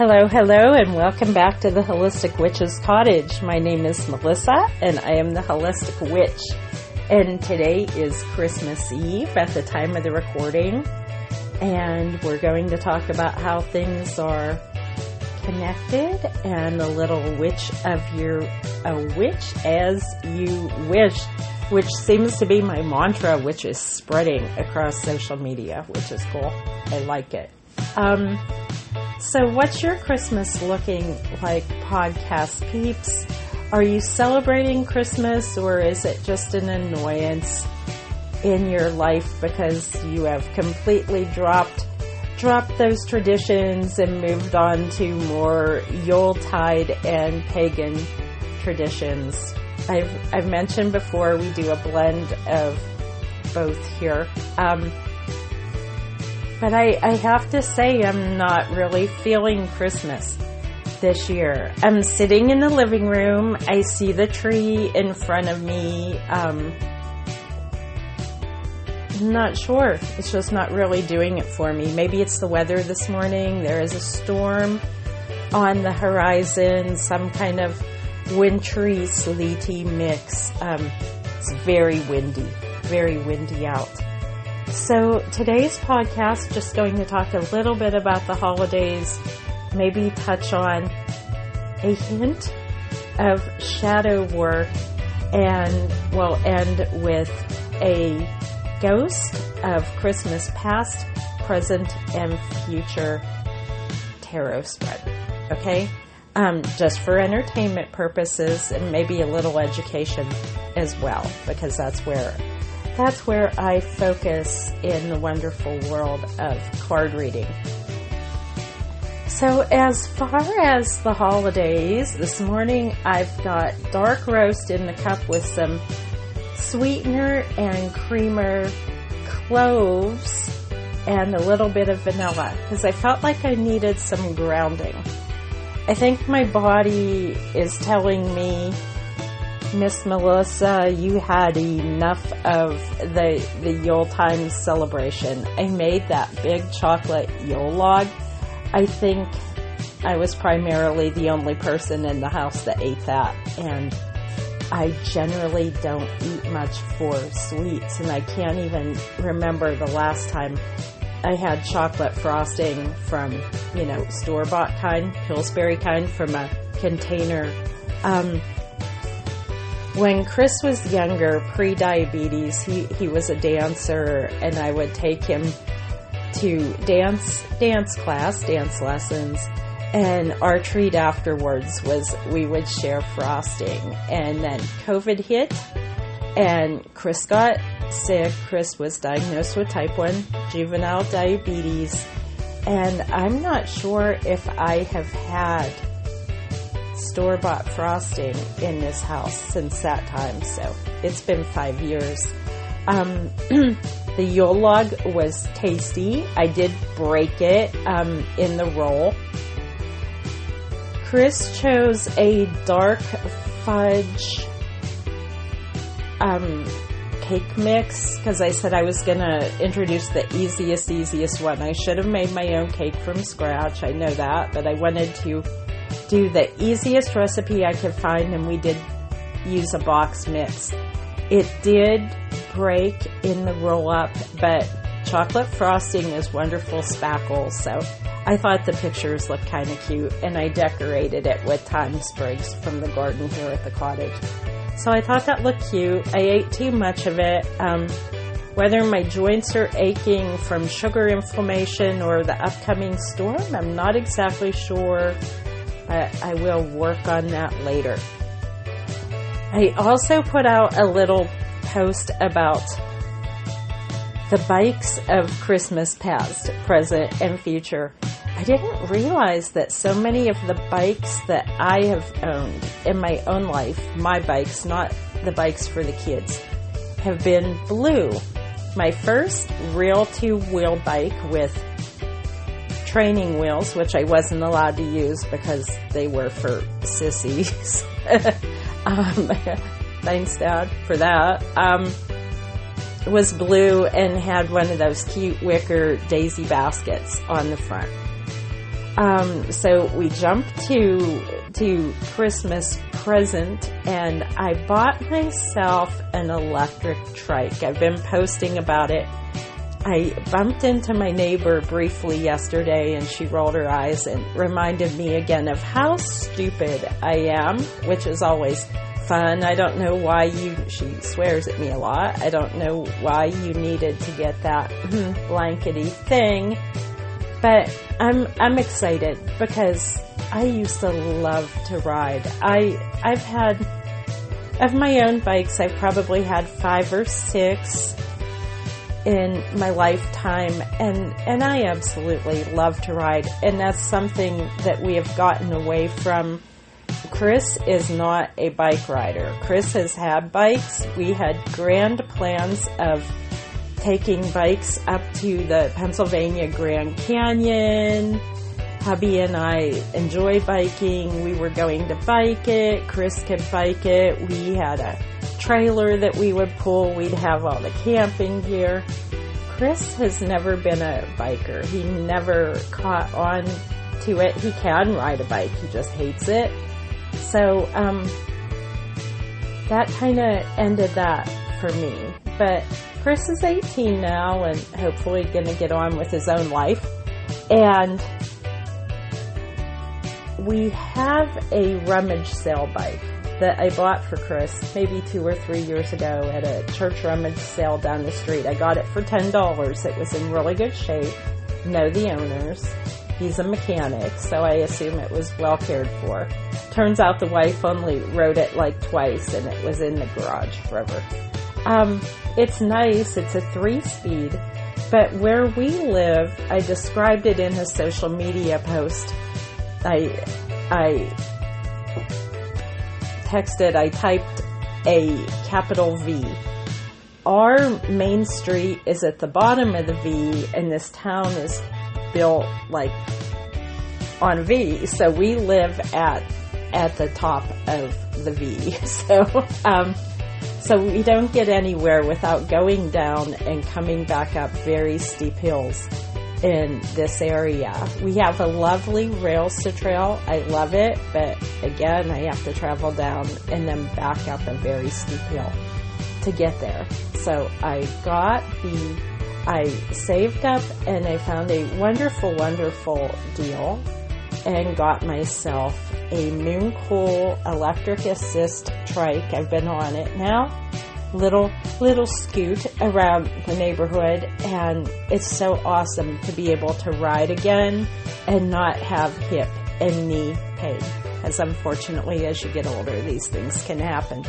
Hello, hello, and welcome back to the Holistic Witch's Cottage. My name is Melissa, and I am the Holistic Witch. And today is Christmas Eve at the time of the recording, and we're going to talk about how things are connected and a little witch of a witch as you wish, which seems to be my mantra, which is spreading across social media, which is cool. I like it. So what's your Christmas looking like, podcast peeps? Are you celebrating Christmas, or is it just an annoyance in your life because you have completely dropped those traditions and moved on to more Yuletide and pagan traditions? I've mentioned before we do a blend of both here. But I have to say I'm not really feeling Christmas this year. I'm sitting in the living room. I see the tree in front of me. I'm not sure. It's just not really doing it for me. Maybe it's the weather this morning. There is a storm on the horizon, some kind of wintry, sleety mix. It's very windy out. So today's podcast, just going to talk a little bit about the holidays, maybe touch on a hint of shadow work, and we'll end with a ghost of Christmas past, present, and future tarot spread. Okay? Just for entertainment purposes and maybe a little education as well, because that's where I focus in the wonderful world of card reading. So as far as the holidays, this morning I've got dark roast in the cup with some sweetener and creamer, cloves, and a little bit of vanilla, because I felt like I needed some grounding. I think my body is telling me, Miss Melissa, you had enough of the Yuletime celebration. I made that big chocolate Yule log. I think I was primarily the only person in the house that ate that, and I generally don't eat much for sweets, and I can't even remember the last time I had chocolate frosting from, store-bought kind, Pillsbury kind, from a container. When Chris was younger, pre-diabetes, he was a dancer, and I would take him to dance class, dance lessons, and our treat afterwards was we would share frosting. And then COVID hit, and Chris got sick. Chris was diagnosed with type 1 juvenile diabetes, and I'm not sure if I have had store-bought frosting in this house since that time, so it's been 5 years. The Yule log was tasty. I did break it in the roll. Chris chose a dark fudge cake mix because I said I was going to introduce the easiest one. I should have made my own cake from scratch. I know that, but I wanted to do the easiest recipe I could find, and we did use a box mix. It did break in the roll-up, but chocolate frosting is wonderful spackle, so I thought the pictures looked kind of cute, and I decorated it with thyme sprigs from the garden here at the cottage. So I thought that looked cute. I ate too much of it. Whether my joints are aching from sugar inflammation or the upcoming storm, I'm not exactly sure. I will work on that later. I also put out a little post about the bikes of Christmas past, present, and future. I didn't realize that so many of the bikes that I have owned in my own life, my bikes, not the bikes for the kids, have been blue. My first real two-wheel bike with training wheels, which I wasn't allowed to use because they were for sissies. Thanks, Dad, for that. Was blue and had one of those cute wicker daisy baskets on the front. So we jumped to Christmas present, and I bought myself an electric trike. I've been posting about it. I bumped into my neighbor briefly yesterday, and she rolled her eyes and reminded me again of how stupid I am, which is always fun. I don't know why she swears at me a lot. I don't know why you needed to get that blankety thing, but I'm excited because I used to love to ride. I've had, of my own bikes, I've probably had 5 or 6 in my lifetime, and I absolutely love to ride, and that's something that we have gotten away from. Chris is not a bike rider. Chris has had bikes. We had grand plans of taking bikes up to the Pennsylvania Grand Canyon. Hubby and I enjoy biking. We were going to bike it. Chris could bike it. We had a trailer that we would pull. We'd have all the camping gear. Chris has never been a biker. He never caught on to it. He can ride a bike. He just hates it. So that kind of ended that for me. But Chris is 18 now and hopefully going to get on with his own life. And we have a rummage sale bike that I bought for Chris maybe 2 or 3 years ago at a church rummage sale down the street. I got it for $10. It was in really good shape. Know the owners. He's a mechanic, so I assume it was well cared for. Turns out the wife only rode it like twice, and it was in the garage forever. It's nice. It's a 3-speed. But where we live, I described it in a social media post. I typed a capital V. Our main street is at the bottom of the V, and this town is built like on V. So we live at the top of the V. So we don't get anywhere without going down and coming back up very steep hills in this area. We have a lovely rails to trail. I love it, but again, I have to travel down and then back up a very steep hill to get there. So I saved up and I found a wonderful, wonderful deal and got myself a Moon Cool electric assist trike. I've been on it now. Little scoot around the neighborhood, and it's so awesome to be able to ride again and not have hip and knee pain, as unfortunately as you get older these things can happen.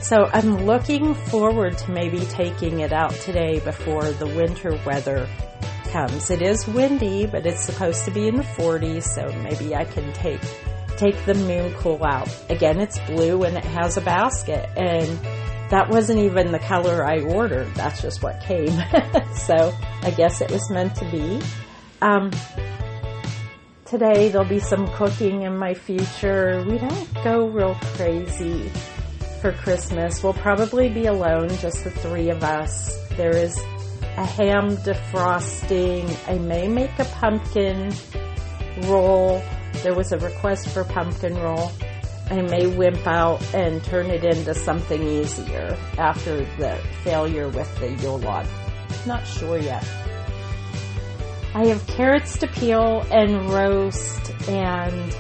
So I'm looking forward to maybe taking it out today before the winter weather comes. It is windy, but it's supposed to be in the 40s, so maybe I can take the Moon Cool out. Again, it's blue and it has a basket, and that wasn't even the color I ordered. That's just what came. So I guess it was meant to be. Today there'll be some cooking in my future. We don't go real crazy for Christmas. We'll probably be alone, just the 3 of us. There is a ham defrosting. I may make a pumpkin roll. There was a request for pumpkin roll. I may wimp out and turn it into something easier after the failure with the Yule log. Not sure yet. I have carrots to peel and roast, and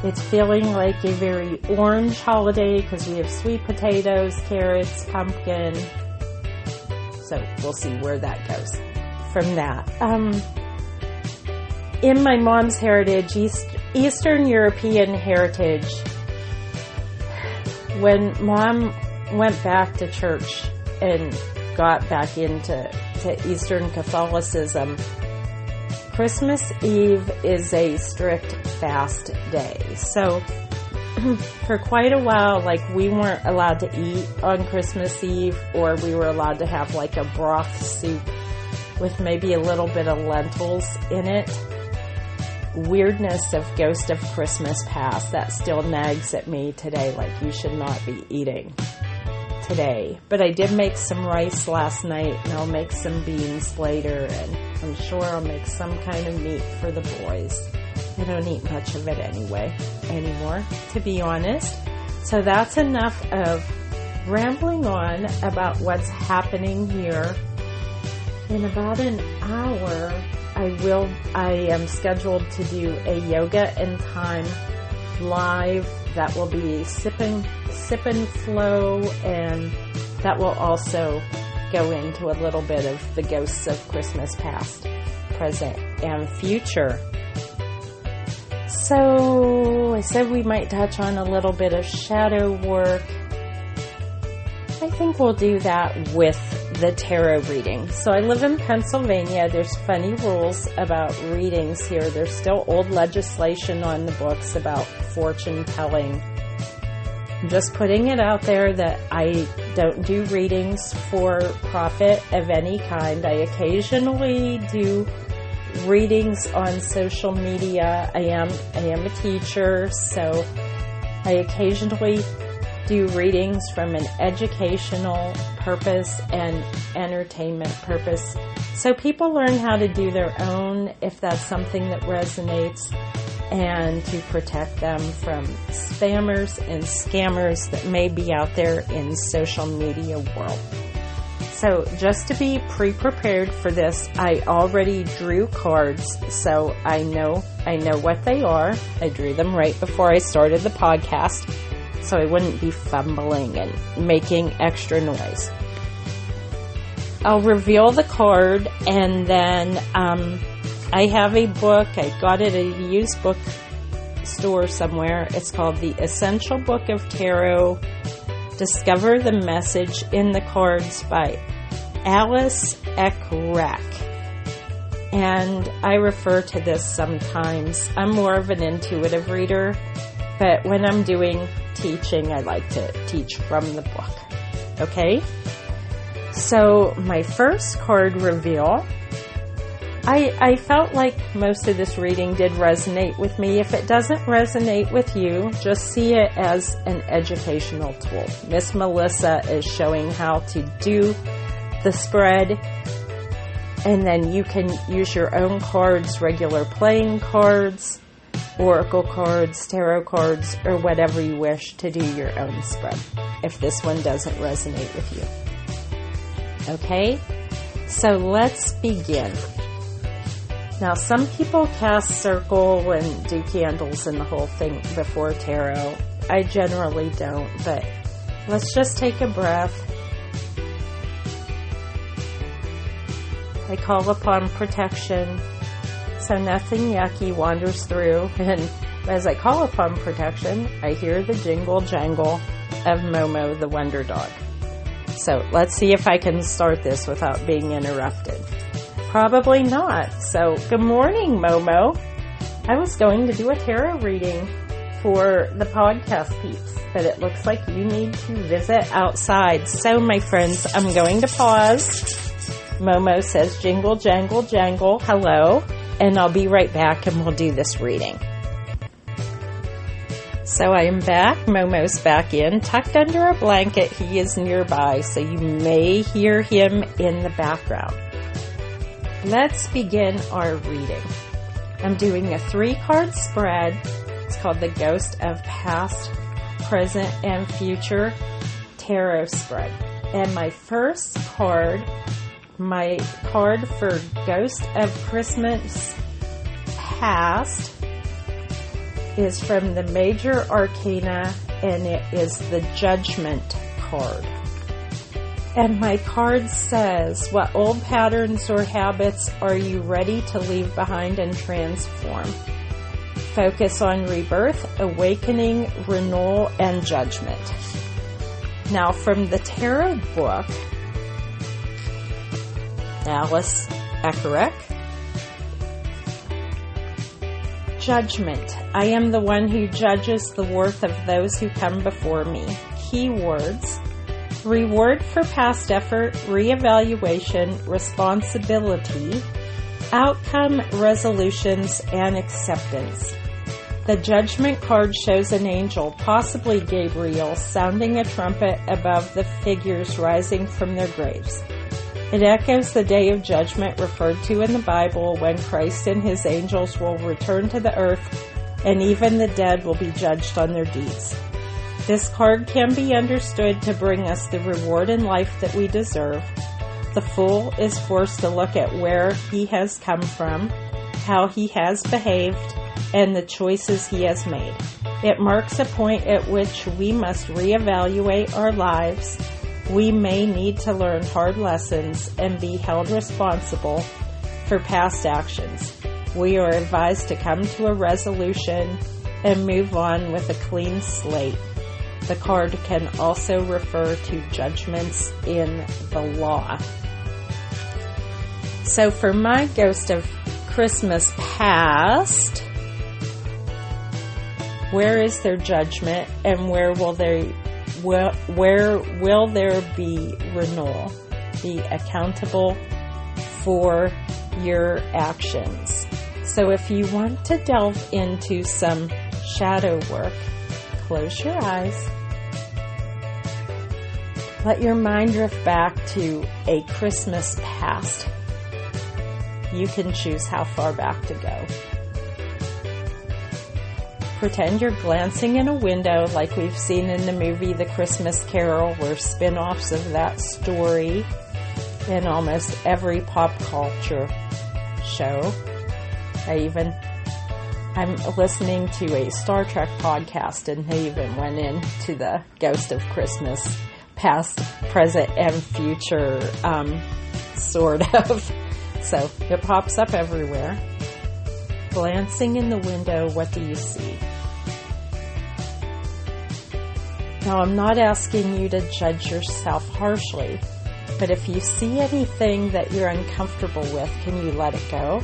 it's feeling like a very orange holiday because we have sweet potatoes, carrots, pumpkin. So we'll see where that goes from that. In my mom's heritage, Eastern European heritage, when Mom went back to church and got back into Eastern Catholicism, Christmas Eve is a strict fast day. So for quite a while, like, we weren't allowed to eat on Christmas Eve, or we were allowed to have like a broth soup with maybe a little bit of lentils in it. Weirdness of Ghost of Christmas Past, that still nags at me today, like, you should not be eating today. But I did make some rice last night, and I'll make some beans later, and I'm sure I'll make some kind of meat for the boys. I don't eat much of it anymore, to be honest. So that's enough of rambling on about what's happening here. In about an hour, I am scheduled to do a yoga and time live that will be sip and flow, and that will also go into a little bit of the ghosts of Christmas past, present, and future. So I said we might touch on a little bit of shadow work. I think we'll do that with the tarot reading. So I live in Pennsylvania. There's funny rules about readings here. There's still old legislation on the books about fortune telling. I'm just putting it out there that I don't do readings for profit of any kind. I occasionally do readings on social media. I am a teacher, so I occasionally do readings from an educational purpose and entertainment purpose. So people learn how to do their own if that's something that resonates, and to protect them from spammers and scammers that may be out there in social media world. So just to be pre-prepared for this, I already drew cards, so I know what they are. I drew them right before I started the podcast, so I wouldn't be fumbling and making extra noise. I'll reveal the card, and then I have a book. I got it at a used book store somewhere. It's called The Essential Book of Tarot. Discover the Message in the Cards by Alice Eck-Reck. And I refer to this sometimes. I'm more of an intuitive reader, but when I'm doing teaching, I like to teach from the book. Okay? So my first card reveal, I felt like most of this reading did resonate with me. If it doesn't resonate with you, just see it as an educational tool. Miss Melissa is showing how to do the spread, and then you can use your own cards, regular playing cards, oracle cards, tarot cards, or whatever you wish to do your own spread if this one doesn't resonate with you. Okay, so let's begin. Now, some people cast circle and do candles and the whole thing before tarot. I generally don't, but let's just take a breath. I call upon protection so nothing yucky wanders through, and as I call upon protection, I hear the jingle jangle of Momo the Wonder Dog. So let's see if I can start this without being interrupted. Probably not. So good morning, Momo. I was going to do a tarot reading for the podcast peeps, but it looks like you need to visit outside. So my friends, I'm going to pause. Momo says jingle jangle jangle hello, and I'll be right back and we'll do this reading. So I am back. Momo's back in, tucked under a blanket. He is nearby, so you may hear him in the background. Let's begin our reading. I'm doing a 3-card spread. It's called the Ghost of Past, Present, and Future Tarot Spread. And my first card, my card for Ghost of Christmas Past, is from the Major Arcana, and it is the Judgment card. And my card says, what old patterns or habits are you ready to leave behind and transform? Focus on rebirth, awakening, renewal, and judgment. Now from the tarot book, Alice Eck-Reck, Judgment. I am the one who judges the worth of those who come before me. Keywords: reward for past effort, reevaluation, responsibility, outcome, resolutions, and acceptance. The judgment card shows an angel, possibly Gabriel, sounding a trumpet above the figures rising from their graves. It echoes the day of judgment referred to in the Bible, when Christ and his angels will return to the earth, and even the dead will be judged on their deeds. This card can be understood to bring us the reward in life that we deserve. The fool is forced to look at where he has come from, how he has behaved, and the choices he has made. It marks a point at which we must reevaluate our lives. We may need to learn hard lessons and be held responsible for past actions. We are advised to come to a resolution and move on with a clean slate. The card can also refer to judgments in the law. So for my Ghost of Christmas Past, where is their judgment, and where will there be renewal? Be accountable for your actions. So if you want to delve into some shadow work, close your eyes. Let your mind drift back to a Christmas past. You can choose how far back to go. Pretend you're glancing in a window like we've seen in the movie The Christmas Carol, where spin-offs of that story in almost every pop culture show. I'm listening to a Star Trek podcast, and they even went into the Ghost of Christmas Past, Present, and Future, sort of. So it pops up everywhere. Glancing in the window, what do you see? Now, I'm not asking you to judge yourself harshly, but if you see anything that you're uncomfortable with, can you let it go?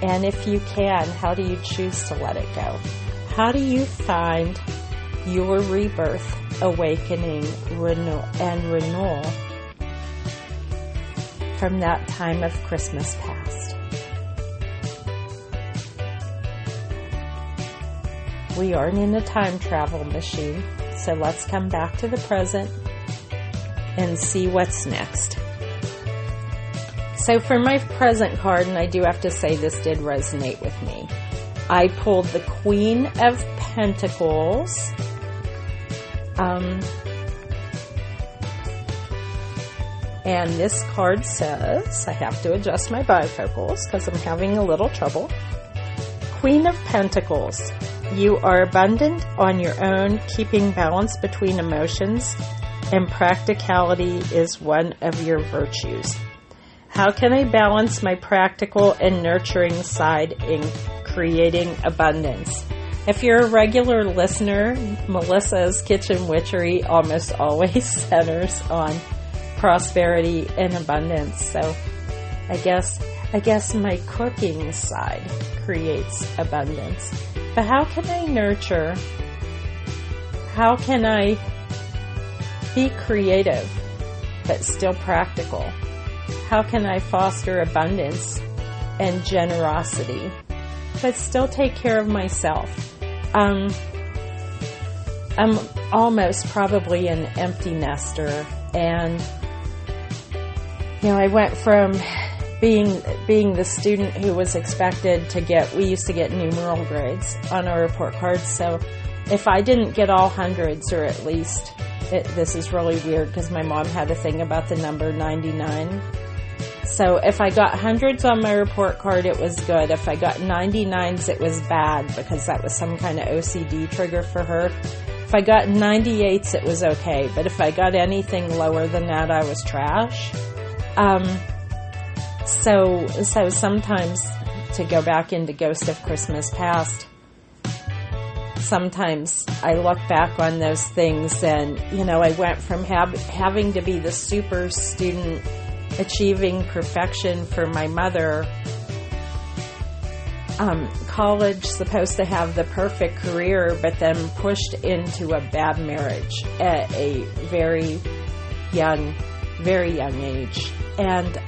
And if you can, how do you choose to let it go? How do you find your rebirth, awakening, renewal from that time of Christmas past? We aren't in a time travel machine, so let's come back to the present and see what's next. So for my present card, and I do have to say this did resonate with me, I pulled the Queen of Pentacles. And this card says, I have to adjust my bifocals because I'm having a little trouble. Queen of Pentacles, you are abundant on your own, keeping balance between emotions, and practicality is one of your virtues. How can I balance my practical and nurturing side in creating abundance? If you're a regular listener, Melissa's Kitchen Witchery almost always centers on prosperity and abundance. So I guess my cooking side creates abundance. But how can I nurture? How can I be creative but still practical? How can I foster abundance and generosity but still take care of myself? I'm almost probably an empty nester, and I went from being the student who was expected to we used to get numeral grades on our report cards, so if I didn't get all hundreds, or at least, this is really weird because my mom had a thing about the number 99. So if I got hundreds on my report card, it was good. If I got 99s, it was bad because that was some kind of OCD trigger for her. If I got 98s, it was okay. But if I got anything lower than that, I was trash. So sometimes, to go back into Ghost of Christmas Past, sometimes I look back on those things and, I went from having to be the super student, achieving perfection for my mother, college, supposed to have the perfect career, but then pushed into a bad marriage at a very young age. And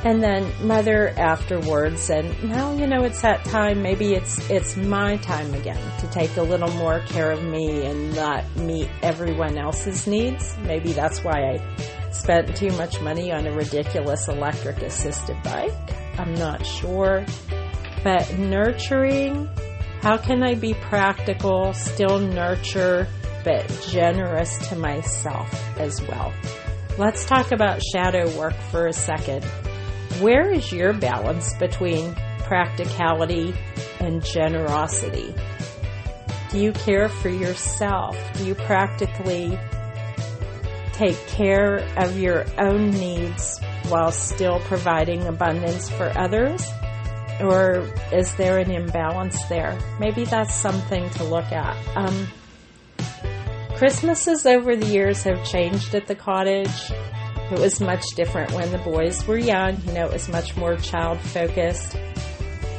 And then Mother afterwards, and now, it's that time, maybe it's my time again to take a little more care of me and not meet everyone else's needs. Maybe that's why I spent too much money on a ridiculous electric assisted bike. I'm not sure. But nurturing, how can I be practical, still nurture, but generous to myself as well? Let's talk about shadow work for a second. Where is your balance between practicality and generosity? Do you care for yourself? Do you practically take care of your own needs while still providing abundance for others? Or is there an imbalance there? Maybe that's something to look at. Christmases over the years have changed at the cottage. It was much different when the boys were young. It was much more child-focused.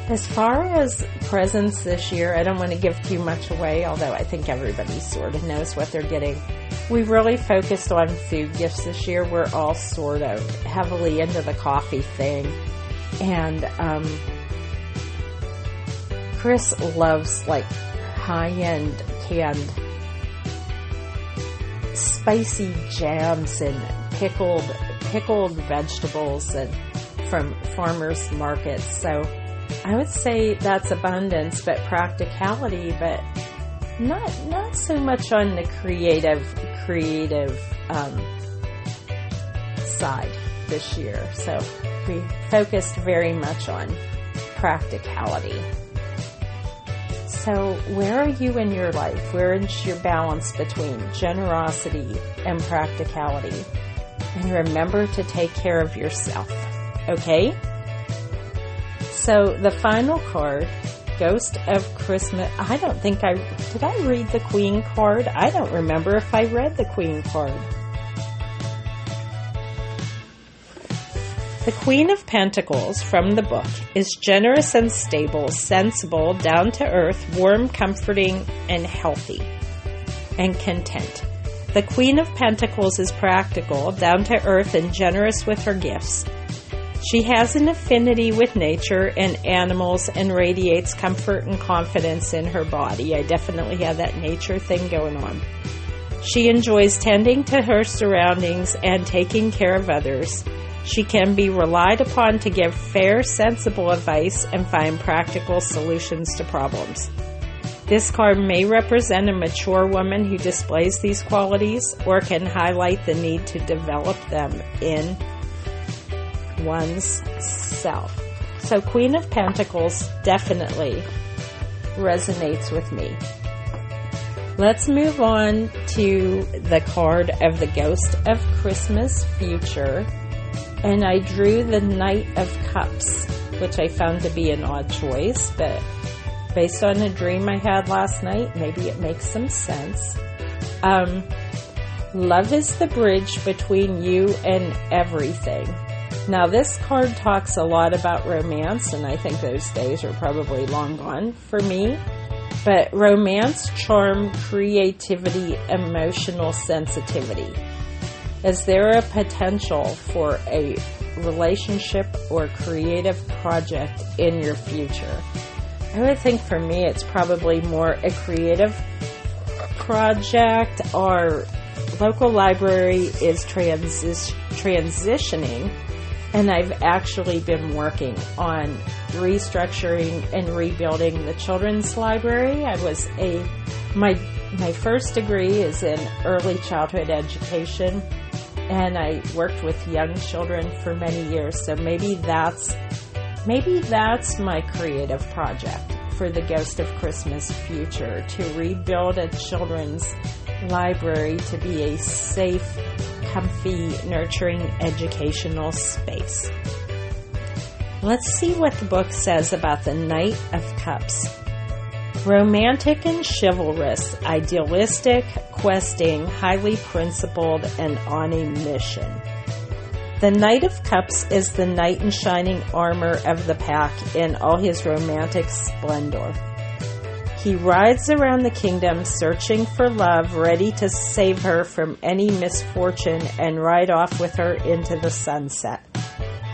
As far as presents this year, I don't want to give too much away, although I think everybody sort of knows what they're getting. We really focused on food gifts this year. We're all sort of heavily into the coffee thing. And Chris loves like high-end canned spicy jams and pickled vegetables and from farmers markets. So I would say that's abundance, but practicality, but not so much on the creative side this year. So we focused very much on practicality. So where are you in your life? Where is your balance between generosity and practicality? And remember to take care of yourself, okay? So the final card, Ghost of Christmas. Did I read the Queen card? I don't remember if I read the Queen card. The Queen of Pentacles from the book is generous and stable, sensible, down to earth, warm, comforting, and healthy, and content. The Queen of Pentacles is practical, down to earth, and generous with her gifts. She has an affinity with nature and animals and radiates comfort and confidence in her body. I definitely have that nature thing going on. She enjoys tending to her surroundings and taking care of others. She can be relied upon to give fair, sensible advice and find practical solutions to problems. This card may represent a mature woman who displays these qualities or can highlight the need to develop them in one's self. So Queen of Pentacles definitely resonates with me. Let's move on to the card of the Ghost of Christmas Future. And I drew the Knight of Cups, which I found to be an odd choice, but based on a dream I had last night, maybe it makes some sense. Love is the bridge between you and everything. Now, this card talks a lot about romance, and I think those days are probably long gone for me. But romance, charm, creativity, emotional sensitivity. Is there a potential for a relationship or creative project in your future? I would think for me it's probably more a creative project. Our local library is transitioning, and I've actually been working on restructuring and rebuilding the children's library. My first degree is in early childhood education, and I worked with young children for many years. So maybe that's my creative project for the Ghost of Christmas Future, to rebuild a children's library to be a safe, comfy, nurturing, educational space. Let's see what the book says about the Knight of Cups. Romantic and chivalrous, idealistic, questing, highly principled, and on a mission. The Knight of Cups is the knight in shining armor of the pack in all his romantic splendor. He rides around the kingdom searching for love, ready to save her from any misfortune and ride off with her into the sunset.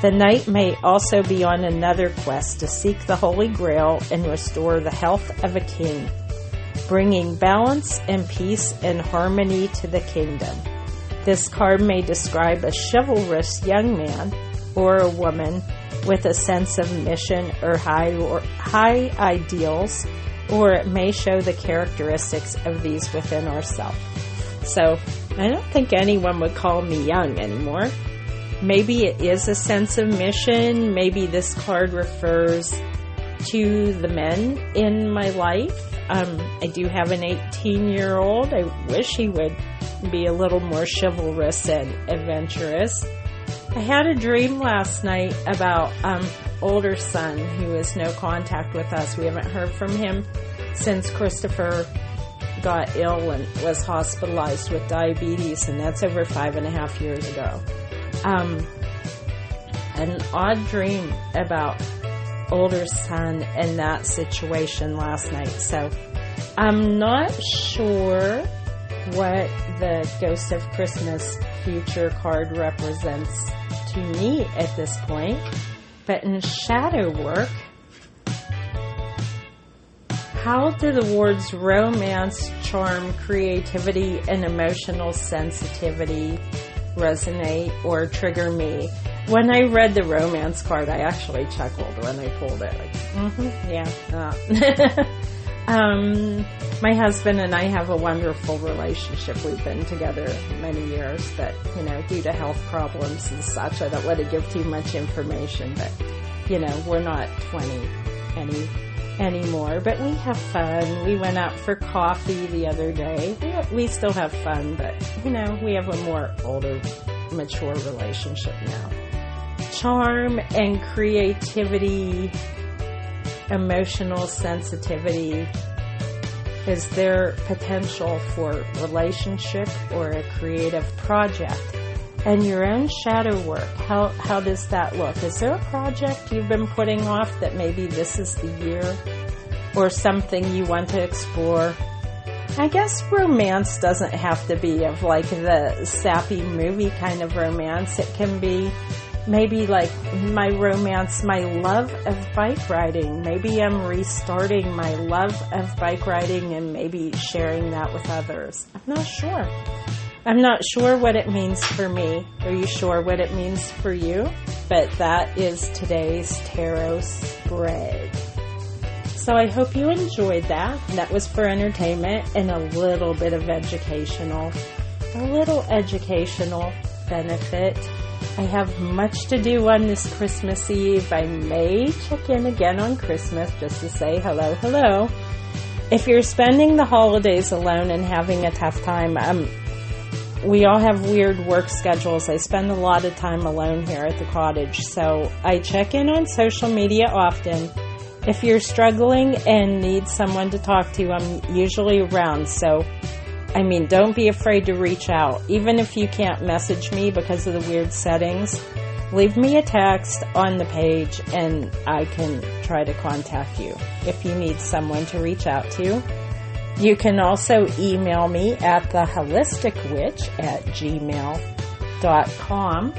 The knight may also be on another quest to seek the Holy Grail and restore the health of a king, bringing balance and peace and harmony to the kingdom. This card may describe a chivalrous young man or a woman with a sense of mission or high ideals, or it may show the characteristics of these within ourselves. So I don't think anyone would call me young anymore. Maybe it is a sense of mission. Maybe this card refers to the men in my life. I do have an 18-year-old. I wish he would be a little more chivalrous and adventurous. I had a dream last night about older son who has no contact with us. We haven't heard from him since Christopher got ill and was hospitalized with diabetes, and that's over 5.5 years ago. An odd dream about older son and that situation last night. So I'm not sure what the Ghost of Christmas Future card represents to me at this point, but in shadow work, how do the words romance, charm, creativity, and emotional sensitivity resonate or trigger me? When I read the romance card, I actually chuckled when I pulled it. My husband and I have a wonderful relationship. We've been together many years, but, due to health problems and such, I don't want to give too much information, but, we're not 20 anymore, but we have fun. We went out for coffee the other day. We still have fun, but, we have a more older, mature relationship now. Charm and creativity, emotional sensitivity. Is there potential for relationship or a creative project? And your own shadow work, how does that look? Is there a project you've been putting off that maybe this is the year, or something you want to explore? I guess romance doesn't have to be of like the sappy movie kind of romance. It can be maybe like my romance, my love of bike riding. Maybe I'm restarting my love of bike riding and maybe sharing that with others. I'm not sure. I'm not sure what it means for me. Are you sure what it means for you? But that is today's tarot spread. So I hope you enjoyed that. That was for entertainment and a little bit of educational benefit. I have much to do on this Christmas Eve. I may check in again on Christmas just to say hello. If you're spending the holidays alone and having a tough time, we all have weird work schedules. I spend a lot of time alone here at the cottage, so I check in on social media often. If you're struggling and need someone to talk to, I'm usually around, so don't be afraid to reach out. Even if you can't message me because of the weird settings, leave me a text on the page and I can try to contact you if you need someone to reach out to. You can also email me at theholisticwitch@gmail.com.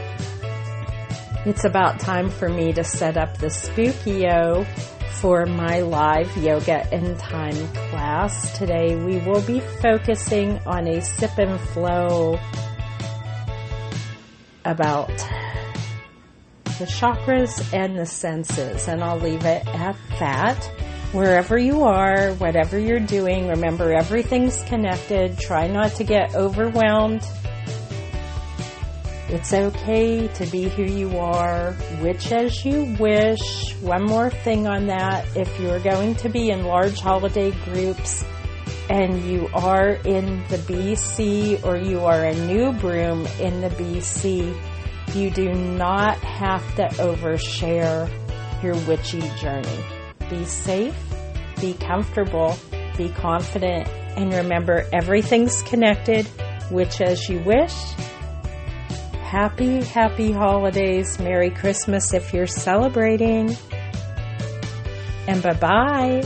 It's about time for me to set up the Spookio for my live yoga and time class. Today we will be focusing on a sip and flow about the chakras and the senses, and I'll leave it at that. Wherever you are, whatever you're doing, remember everything's connected. Try not to get overwhelmed. It's okay to be who you are, which as you wish. One more thing on that. If you're going to be in large holiday groups and you are in the BC or you are a new broom in the BC, you do not have to overshare your witchy journey. Be safe, be comfortable, be confident, and remember everything's connected, which as you wish. Happy holidays. Merry Christmas if you're celebrating. And bye-bye.